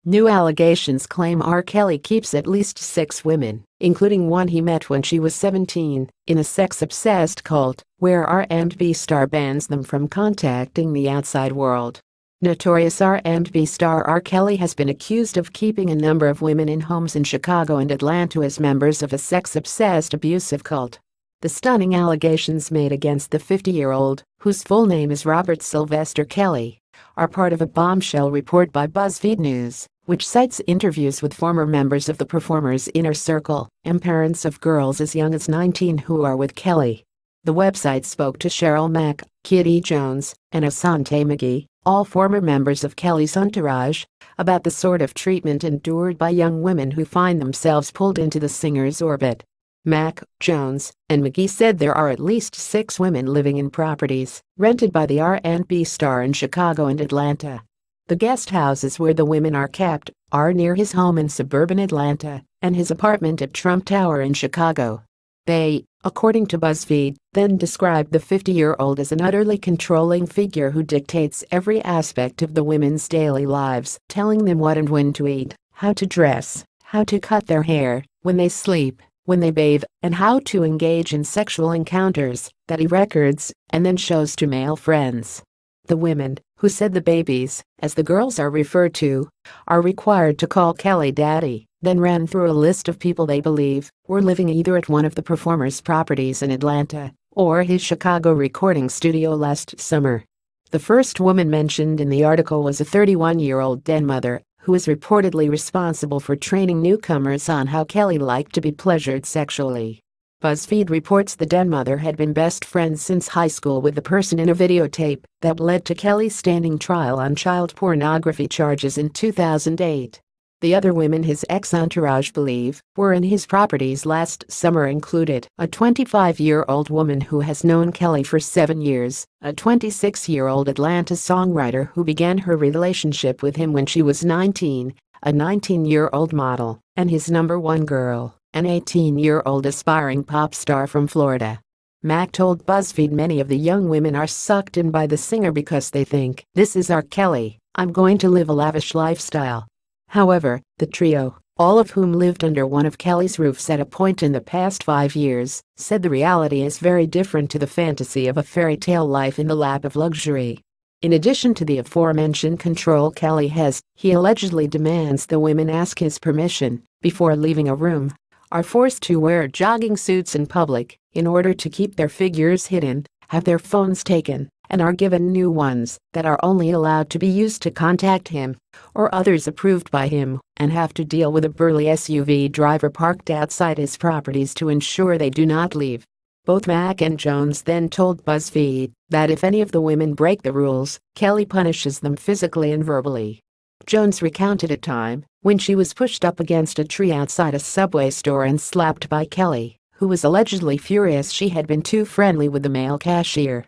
New allegations claim R. Kelly keeps at least 6 women, including one he met when she was 17, in a sex-obsessed cult, where R&B star bans them from contacting the outside world. Notorious R&B star R. Kelly has been accused of keeping a number of women in homes in Chicago and Atlanta as members of a sex-obsessed abusive cult. The stunning allegations made against the 50-year-old, whose full name is Robert Sylvester Kelly, are part of a bombshell report by BuzzFeed News, which cites interviews with former members of the performer's inner circle and parents of girls as young as 19 who are with Kelly. The website spoke to Cheryl Mack, Kitty Jones, and Asante McGee, all former members of Kelly's entourage, about the sort of treatment endured by young women who find themselves pulled into the singer's orbit. Mack, Jones, and McGee said there are at least 6 women living in properties rented by the R&B star in Chicago and Atlanta. The guest houses where the women are kept are near his home in suburban Atlanta and his apartment at Trump Tower in Chicago. They, according to BuzzFeed, then described the 50-year-old as an utterly controlling figure who dictates every aspect of the women's daily lives, telling them what and when to eat, how to dress, how to cut their hair, when they sleep, when they bathe, and how to engage in sexual encounters that he records and then shows to male friends. The women, who said the babies, as the girls are referred to, are required to call Kelly daddy, then ran through a list of people they believe were living either at one of the performer's properties in Atlanta or his Chicago recording studio last summer. The first woman mentioned in the article was a 31-year-old den mother who is reportedly responsible for training newcomers on how Kelly liked to be pleasured sexually. BuzzFeed reports the den mother had been best friends since high school with the person in a videotape that led to Kelly's standing trial on child pornography charges in 2008. The other women his ex-entourage believe were in his properties last summer included a 25-year-old woman who has known Kelly for 7 years, a 26-year-old Atlanta songwriter who began her relationship with him when she was 19, a 19-year-old model, and his number 1 girl, an 18-year-old aspiring pop star from Florida. Mack told BuzzFeed many of the young women are sucked in by the singer because they think, "This is R. Kelly, I'm going to live a lavish lifestyle." However, the trio, all of whom lived under one of Kelly's roofs at a point in the past 5 years, said the reality is very different to the fantasy of a fairy tale life in the lap of luxury. In addition to the aforementioned control Kelly has, he allegedly demands the women ask his permission before leaving a room, are forced to wear jogging suits in public in order to keep their figures hidden, have their phones taken, and are given new ones that are only allowed to be used to contact him or others approved by him, and have to deal with a burly SUV driver parked outside his properties to ensure they do not leave. Both Mack and Jones then told BuzzFeed that if any of the women break the rules, Kelly punishes them physically and verbally. Jones recounted a time when she was pushed up against a tree outside a Subway store and slapped by Kelly, who was allegedly furious she had been too friendly with the male cashier.